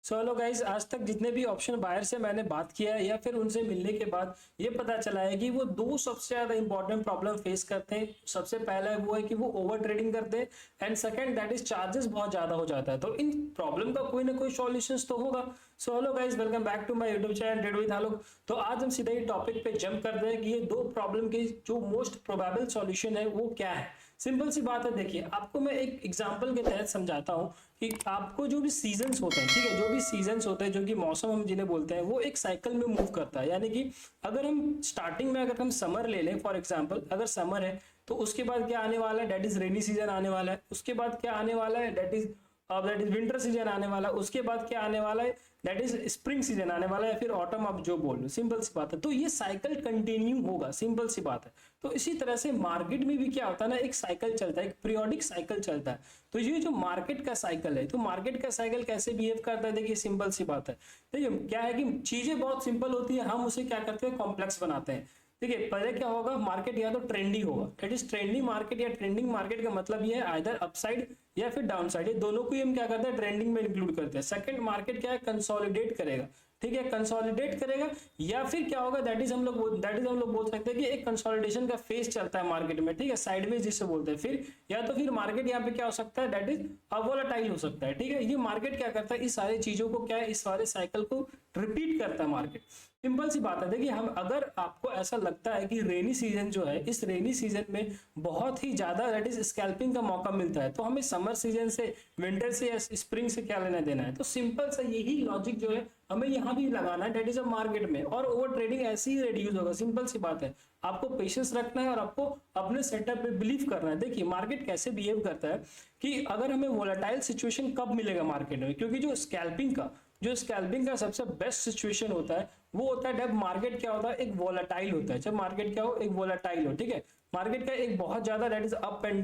सो hello guys, आज तक जितने भी ऑप्शन बायर से मैंने बात किया है या फिर उनसे मिलने के बाद ये पता चला है कि वो दो सबसे ज्यादा इंपॉर्टेंट प्रॉब्लम फेस करते हैं। सबसे पहला है वो है कि वो ओवर ट्रेडिंग करते हैं and second that is charges बहुत ज्यादा हो जाता है। तो इन प्रॉब्लम का कोई ना कोई सॉल्यूशंस तो होगा। So hello guys, welcome back to my YouTube channel trade with Alok. तो आज हम सीधा ही टॉपिक पे जंप करते हैं कि ये दो प्रॉब्लम के जो मोस्ट प्रोबेबल सॉल्यूशन है वो क्या है। सिंपल सी बात है, देखिए आपको मैं एक एग्जांपल के तहत समझाता हूं कि आपको जो भी सीजन्स होते हैं, ठीक है, जो भी सीजन्स होते हैं, जो कि मौसम हम जिन्हें बोलते हैं, वो एक साइकिल में मूव करता है। यानी कि अगर हम स्टार्टिंग में अगर हम समर ले लें फॉर एग्जांपल, अगर समर है तो उसके बाद क्या आने वाला है, दैट इज रेनी सीजन आने वाला है। उसके बाद क्या आने वाला है, दैट इज विंटर सीजन आने वाला है। उसके बाद क्या आने वाला है, दैट इज स्प्रिंग सीजन आने वाला है, या फिर ऑटम, आप जो बोल लो। सिंपल सी बात है। तो ये साइकिल कंटिन्यू होगा, सिंपल सी बात है। तो इसी तरह से मार्केट में भी क्या होता है ना, एक साइकिल चलता है, एक पीरियोडिक साइकिल चलता है। तो ये जो मार्केट का साइकिल है, तो मार्केट का साइकिल कैसे बिहेव करता है, देखिए सिंपल सी बात है। देखिए क्या है कि चीजें बहुत सिंपल होती है, हम उसे क्या करते हैं, कॉम्प्लेक्स बनाते हैं। देखिए पहले क्या होगा, मार्केट या तो ट्रेंडी होगा, दैट इज ट्रेंडी मार्केट या ट्रेंडिंग मार्केट का मतलब ये है आइदर अपसाइड या फिर डाउन साइड। ये दोनों को ही हम क्या करते हैं, ट्रेंडिंग में इंक्लूड करते हैं। सेकंड, मार्केट क्या है, कंसोलिडेट करेगा, ठीक है, कंसोलिडेट करेगा। या फिर क्या होगा, दैट इज हम लोग बोल सकते हैं कि एक कंसोलिडेशन का फेज चलता है मार्केट में, ठीक है, साइडवेज जिसे बोलते हैं। फिर या तो फिर मार्केट यहाँ पे क्या हो सकता है, दैट इज वोलेटाइल हो सकता है, ठीक है। ये मार्केट क्या करता है, इस सारी चीजों को क्या है, इस सारे साइकिल को रिपीट करता है मार्केट। सिंपल सी बात है। देखिए हम, अगर आपको ऐसा लगता है कि रेनी सीजन जो है, इस रेनी सीजन में बहुत ही ज्यादा दैट इज स्कैल्पिंग का मौका मिलता है, तो हमें समर सीजन से, विंटर से या स्प्रिंग से क्या लेना देना है। तो सिंपल सा यही लॉजिक जो है हमें यहाँ भी लगाना है, दैट इज अ मार्केट में, और ओवर ट्रेडिंग ऐसे ही रिड्यूस होगा। सिंपल सी बात है, आपको पेशेंस रखना है और आपको अपने सेटअप पे बिलीव करना है। देखिए मार्केट कैसे बिहेव करता है कि अगर हमें वोलेटाइल सिचुएशन कब मिलेगा मार्केट में, क्योंकि जो स्कैल्पिंग का सबसे बेस्ट सिचुएशन होता है वो होता है जब मार्केट क्या होता है, एक वोलेटाइल होता है। जब मार्केट क्या हो, एक वोलेटाइल हो, ठीक है, मार्केट का एक बहुत ज्यादा that is up and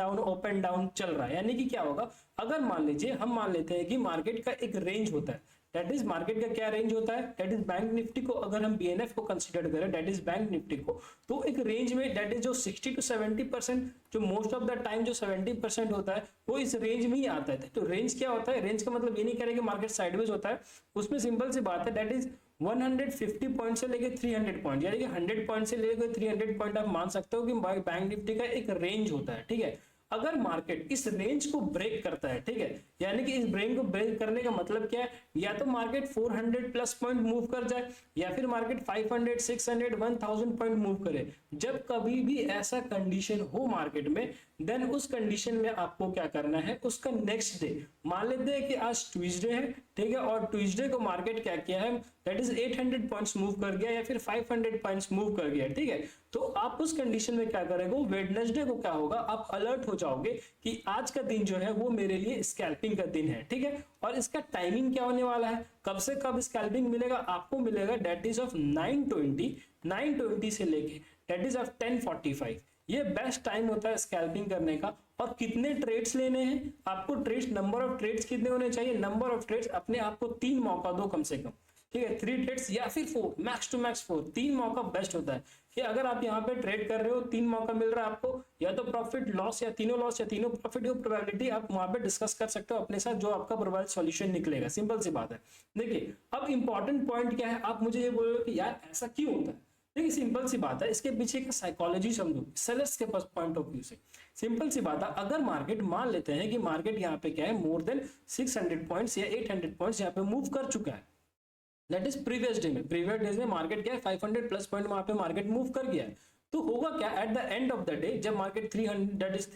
down चल रहा है। यानी कि क्या होगा, अगर मान लीजिए हम मान लेते हैं कि मार्केट का एक रेंज होता है, दैट इज मार्केट का क्या रेंज होता है, दैट इज बैंक निफ्टी को अगर हम बीएनएफ को कंसीडर करें, दैट इज बैंक निफ्टी को, तो एक रेंज में दैट इज जो 60 to 70%, जो मोस्ट ऑफ द टाइम जो 70% होता है वो इस रेंज में ही आता है। तो रेंज क्या होता है, रेंज का मतलब ये नहीं करें कि मार्केट साइडवेज होता है, उसमें सिंपल सी बात है, दैट इज 150 पॉइंट से लेके 300 पॉइंट, यानी कि 100 पॉइंट से लेके 300 पॉइंट आप मान सकते हो कि बैंक निफ्टी का एक रेंज होता है, ठीक है। अगर मार्केट इस रेंज को ब्रेक करता है, ठीक है, यानी कि इस रेंज को ब्रेक करने का मतलब क्या है, या तो मार्केट 400 प्लस पॉइंट मूव कर जाए, या फिर मार्केट 500, 600, 1000 पॉइंट मूव करे। जब कभी भी ऐसा कंडीशन हो मार्केट में, देन उस कंडीशन में आपको क्या करना है, उसका नेक्स्ट डे, मान लेते हैं कि आज ट्यूसडे है, ठीक है, और ट्यूसडे को मार्केट क्या किया है, दैट इज 800 पॉइंट्स मूव कर गया या फिर 500 पॉइंट्स मूव कर गया, ठीक है। तो आप उस कंडीशन में क्या करेंगे, वेडनेसडे को क्या होगा, आप अलर्ट हो जाओगे कि आज का दिन जो है वो मेरे लिए स्कैल्पिंग का दिन है, ठीक है। और इसका टाइमिंग क्या होने वाला है, कब से कब स्कैल्पिंग मिलेगा आपको, मिलेगा दैट इज ऑफ 920 से लेके दैट इज ऑफ 1045। ये बेस्ट टाइम होता है स्कैल्पिंग करने का। और कितने ट्रेड्स लेने हैं आपको, ट्रेड्स, नंबर ऑफ ट्रेड्स कितने होने चाहिए, नंबर ऑफ ट्रेड्स अपने आप को 3 मौका दो कम से कम, ठीक है, 3 ट्रेड्स या फिर 4, मैक्स टू मैक्स 4, 3 मौका बेस्ट होता है कि अगर आप यहाँ पे ट्रेड कर रहे हो, 3 मौका मिल रहा है आपको, या तो प्रॉफिट लॉस या तीनों प्रॉफिट, की प्रोबेबिलिटी आप वहां पे डिस्कस कर सकते हो अपने साथ, जो आपका प्रोबेबल सॉल्यूशन निकलेगा। सिंपल सी बात है। देखिए अब इंपॉर्टेंट पॉइंट क्या है, आप मुझे ये बोलोगे कि यार ऐसा क्यों होता है। देखिए सिंपल सी बात है, इसके पीछे का साइकोलॉजी समझो, सेलर्स के पॉइंट ऑफ व्यू से। सिंपल सी बात है, अगर मार्केट, मान लेते हैं कि मार्केट यहाँ पे क्या है, मोर देन 600 पॉइंट्स या 800 पॉइंट्स यहाँ पे मूव कर चुका है, दैट इज प्रीवियस डेज में मार्केट क्या है, 500 प्लस पॉइंट वहां पे मार्केट मूव कर गया है। तो होगा क्या, at the end of the day जब मार्केट 300 दैट इज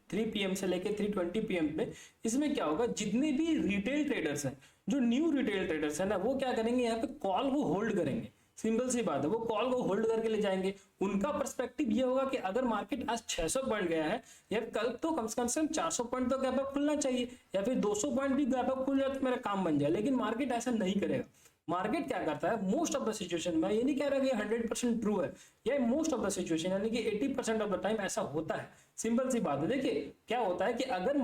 3 पीएम से लेके 320 पीएम में, इसमें क्या होगा, जितने भी रिटेल ट्रेडर्स हैं, जो न्यू रिटेल ट्रेडर्स है ना, वो क्या करेंगे, यहाँ पे कॉल को होल्ड करेंगे। सिंपल सी बात है, वो कॉल को होल्ड करके ले जाएंगे। उनका पर्सपेक्टिव ये होगा कि अगर मार्केट आज 600 पॉइंट गया है, यार कल तो कम से कम 400 पॉइंट तो गैप अप खुलना चाहिए, या फिर 200 पॉइंट भी गैप अप खुल जाए तो मेरा काम बन जाए। लेकिन मार्केट ऐसा नहीं करेगा। मार्केट क्या करता है, मोस्ट ऑफ द सिचुएशन में, ये नहीं कह रहा कि 100% ट्रू है, ये मोस्ट ऑफ द सिचुएशन यानी कि 80% ऑफ द टाइम ऐसा होता है। सिंपल सी बात है। देखिए क्या होता है कि अगर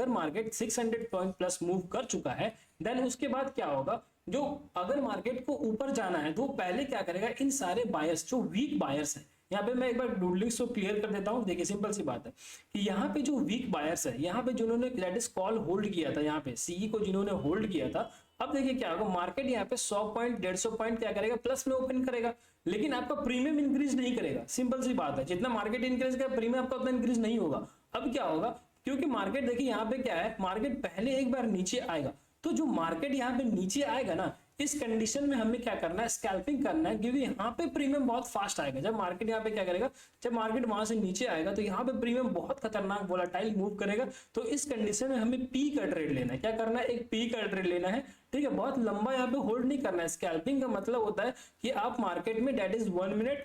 मार्केट 600 पॉइंट प्लस मूव कर चुका है, देन उसके बाद क्या होगा, जो अगर मार्केट को ऊपर जाना है तो वो पहले क्या करेगा, इन सारे बायर्स, जो वीक बायर्स है, यहाँ पे मैं एक बार डूडलिंग्स को क्लियर कर देता हूँ। देखिए सिंपल सी बात है कि यहाँ पे जो वीक बायर्स है, यहाँ पे जिन्होंने लेट इज कॉल होल्ड किया था, यहाँ पे सीई को जिन्होंने होल्ड किया था, अब देखिए क्या होगा, मार्केट यहाँ पे 100 पॉइंट 150 पॉइंट क्या करेगा, प्लस में ओपन करेगा, लेकिन आपका प्रीमियम इंक्रीज नहीं करेगा। सिंपल सी बात है, जितना मार्केट इंक्रीज करेगा प्रीमियम आपका उतना इंक्रीज नहीं होगा। अब क्या होगा, क्योंकि मार्केट देखिए यहाँ पे क्या है, मार्केट पहले एक बार नीचे आएगा, तो जो मार्केट यहाँ पे नीचे आएगा ना, इस कंडीशन में हमें क्या करना है, स्कैल्पिंग करना है, क्योंकि यहाँ पे प्रीमियम बहुत फास्ट आएगा। जब मार्केट यहाँ पे क्या करेगा, जब मार्केट वहां से नीचे आएगा तो यहाँ पे प्रीमियम बहुत खतरनाक वोलेटाइल मूव करेगा। तो इस कंडीशन में हमें पी का ट्रेड लेना है। क्या करना है, एक पी का ट्रेड लेना है, ठीक है। बहुत लंबा यहाँ पे होल्ड नहीं करना है। स्कैल्पिंग का मतलब होता है कि आप मार्केट में डेट इज 1 मिनट,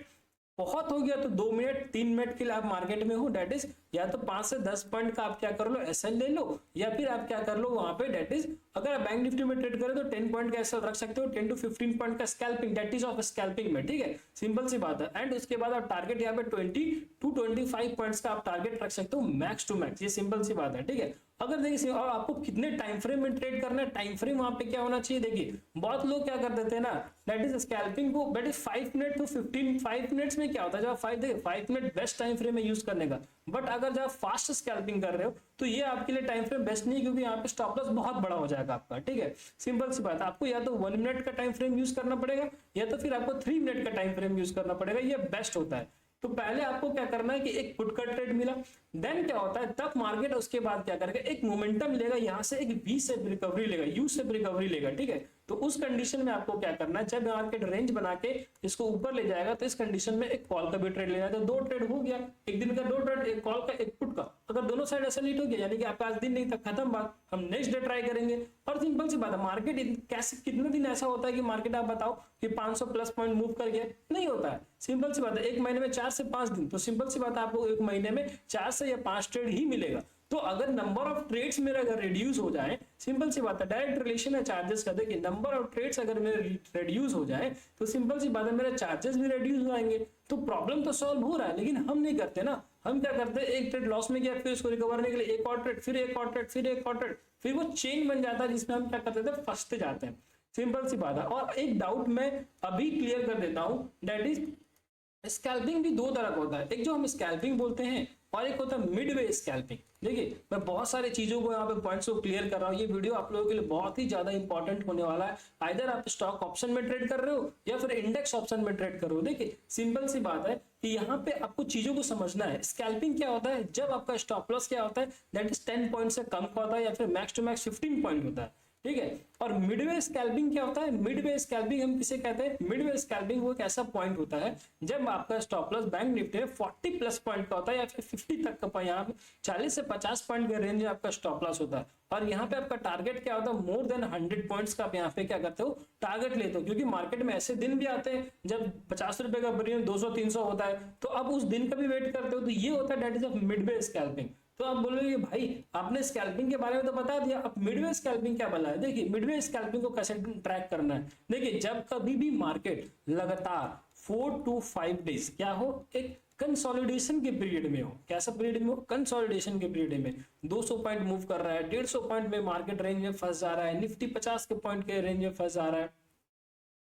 बहुत हो गया तो 2 मिनट 3 मिनट के लिए आप मार्केट में हो, डेट इज या तो 5 से 10 पॉइंट का आप क्या कर लो, एसएल ले लो, या फिर आप क्या कर लो वहां पे, डेट इज अगर आप बैंक निफ्टी में ट्रेड करें तो 10 पॉइंट का एसएल रख सकते हो, 10 to 15 पॉइंट का scalping, that is of scalping में, ठीक है। सिंपल सी बात है। एंड उसके बाद आप टारगेट यहाँ पे 20 to 25 पॉइंट्स का आप टारगेट रख सकते हो, मैक्स टू मैक्स। ये सिंपल सी बात है, ठीक है। अगर देखिए, और आपको कितने टाइम फ्रेम में ट्रेड करना है, टाइम फ्रेम वहां पे क्या होना चाहिए, देखिए बहुत लोग क्या कर देते हैं ना, दैट इज स्कैल्पिंग को, that is 5 minute to 15, 5 minutes में क्या होता है, जब 5 मिनट बेस्ट टाइम फ्रेम है यूज करने का। बट अगर जब फास्ट स्कैल्पिंग कर रहे हो तो ये आपके लिए टाइम फ्रेम बेस्ट नहीं है, क्योंकि यहाँ पे स्टॉप लॉस बहुत बड़ा हो जाएगा आपका, ठीक है। सिंपल सी बात है, आपको या तो 1 मिनट का टाइम फ्रेम यूज करना पड़ेगा, या तो फिर आपको 3 मिनट का टाइम फ्रेम यूज करना पड़ेगा, ये बेस्ट होता है। तो पहले आपको क्या करना है कि एक पुट का ट्रेड मिला, देन क्या होता है, तब मार्केट उसके बाद क्या करेगा, एक मोमेंटम लेगा, यहाँ से एक वी से रिकवरी लेगा, यू से रिकवरी लेगा, ठीक है। तो उस कंडीशन में आपको क्या करना है, जब मार्केट रेंज बना के इसको ऊपर ले जाएगा, तो इस कंडीशन में एक कॉल का भी ट्रेड लेना है। तो 2 ट्रेड हो गया, एक दिन का 2 ट्रेड, एक कॉल का एक पुट का। अगर दोनों साइड ऐसा नीट हो गया, यानी कि आपका आज दिन नहीं था, खत्म बात, हम नेक्स्ट डे ट्राई करेंगे। और सिंपल सी बात है, मार्केट कैसे, कितने दिन ऐसा होता है कि मार्केट आप बताओ कि 500 प्लस पॉइंट मूव कर गया, नहीं होता है। सिंपल सी बात है, एक महीने में 4 से 5 दिन, तो सिंपल सी बात है, आपको एक महीने में 4 से या 5 ट्रेड ही मिलेगा। तो अगर नंबर ऑफ ट्रेड्स मेरे अगर रिड्यूस हो जाए, सिंपल सी बात है, डायरेक्ट रिलेशन है चार्जेस का। देखिए नंबर ऑफ ट्रेड्स अगर मेरे रिड्यूस हो जाए तो सिंपल सी बात है, मेरे चार्जेस भी रिड्यूस हो जाएंगे। तो प्रॉब्लम तो सॉल्व हो रहा है, लेकिन हम नहीं करते ना। हम क्या करते हैं, एक ट्रेड लॉस में गया, फिर उसको रिकवर करने के लिए एक और ट्रेड, फिर एक और ट्रेड, फिर एक और ट्रेड, फिर वो चेन बन जाता है, जिसमें हम क्या करते थे, फंसते जाते हैं। सिंपल सी बात है। और एक डाउट मैं अभी क्लियर कर देता हूं, दैट इज स्कैल्पिंग भी 2 तरह का होता है। एक जो हम स्कैल्पिंग बोलते हैं, और एक होता है मिडवे स्कैल्पिंग। देखिए मैं बहुत सारे चीजों को यहाँ पे पॉइंट्स को क्लियर कर रहा हूँ। ये वीडियो आप लोगों के लिए बहुत ही ज्यादा इंपॉर्टेंट होने वाला है। आइदर आप स्टॉक ऑप्शन में ट्रेड कर रहे हो या फिर इंडेक्स ऑप्शन में ट्रेड कर रहे हो। देखिए सिंपल सी बात है कि यहाँ पे आपको चीजों को समझना है। स्कैल्पिंग क्या होता है, जब आपका स्टॉप लॉस क्या होता है, दैट इज 10 पॉइंट से कम का होता है, या फिर मैक्स टू मैक्स 15 पॉइंट होता है, ठीक है। और मिडवे स्कैल्पिंग क्या होता है, मिडवे स्कैल्पिंग हम किसे कहते हैं, मिडवे स्कैल्पिंग वो एक ऐसा पॉइंट होता है जब आपका स्टॉप लॉस बैंक निफ्टी में 40 प्लस पॉइंट का होता है, या फिर 50 तक का, यहाँ पे 40 से 50 पॉइंट का रेंज में आपका स्टॉप लॉस होता है। और यहाँ पे आपका टारगेट क्या होता है, मोर देन 100 पॉइंट्स का आप यहाँ पे क्या करते हो, टारगेट लेते हो। क्योंकि मार्केट में ऐसे दिन भी आते हैं जब 50 रुपए का प्रीमियम 200-300 होता है, तो अब उस दिन का भी वेट करते हो। तो ये होता है that is of midway scalping. तो आप बोलोगे भाई आपने स्कैल्पिंग के बारे में तो बता दिया, अब मिडवे स्कैल्पिंग क्या बोला है। देखिए मिडवे स्कैल्पिंग को कैसे ट्रैक करना है। देखिए जब कभी भी मार्केट लगातार 4 to 5 डेज क्या हो, एक कंसोलिडेशन के पीरियड में हो। कैसा पीरियड में हो, कंसोलिडेशन के पीरियड में 200 पॉइंट मूव कर रहा है, 150 पॉइंट में मार्केट रेंज में फंस जा रहा है, निफ्टी 50 के पॉइंट के रेंज में फंस जा रहा है,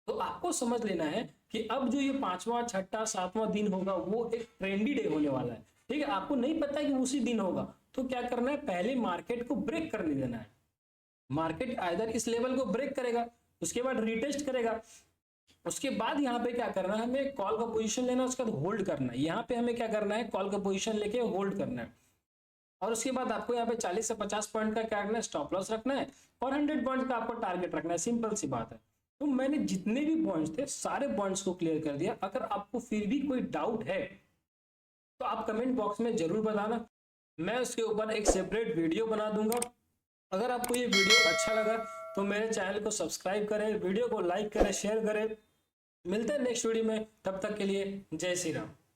तो आपको समझ लेना है कि अब जो ये 5वां 6वां 7वां दिन होगा वो एक ट्रेंडी डे होने वाला है, ठीक है। आपको नहीं पता कि उसी दिन होगा, तो क्या करना है, पहले मार्केट को ब्रेक करने देना है। मार्केट आइदर इस लेवल को ब्रेक करेगा, उसके बाद रीटेस्ट करेगा, उसके बाद यहाँ पे क्या करना है, हमें कॉल का पोजीशन लेना है, उसके बाद होल्ड करना है। यहाँ पे हमें क्या करना है, कॉल का पोजीशन लेके होल्ड करना है। और उसके बाद आपको यहाँ पे 40 से 50 पॉइंट का क्या करना है, स्टॉप लॉस रखना है, और 100 पॉइंट का आपको टारगेट रखना है। सिंपल सी बात है। तो मैंने जितने भी पॉइंट्स थे सारे पॉइंट्स को क्लियर कर दिया। अगर आपको फिर भी कोई डाउट है तो आप कमेंट बॉक्स में जरूर बताना, मैं उसके ऊपर एक सेपरेट वीडियो बना दूंगा। अगर आपको ये वीडियो अच्छा लगा तो मेरे चैनल को सब्सक्राइब करें, वीडियो को लाइक करें, शेयर करें। मिलते हैं नेक्स्ट वीडियो में, तब तक के लिए जय श्री राम।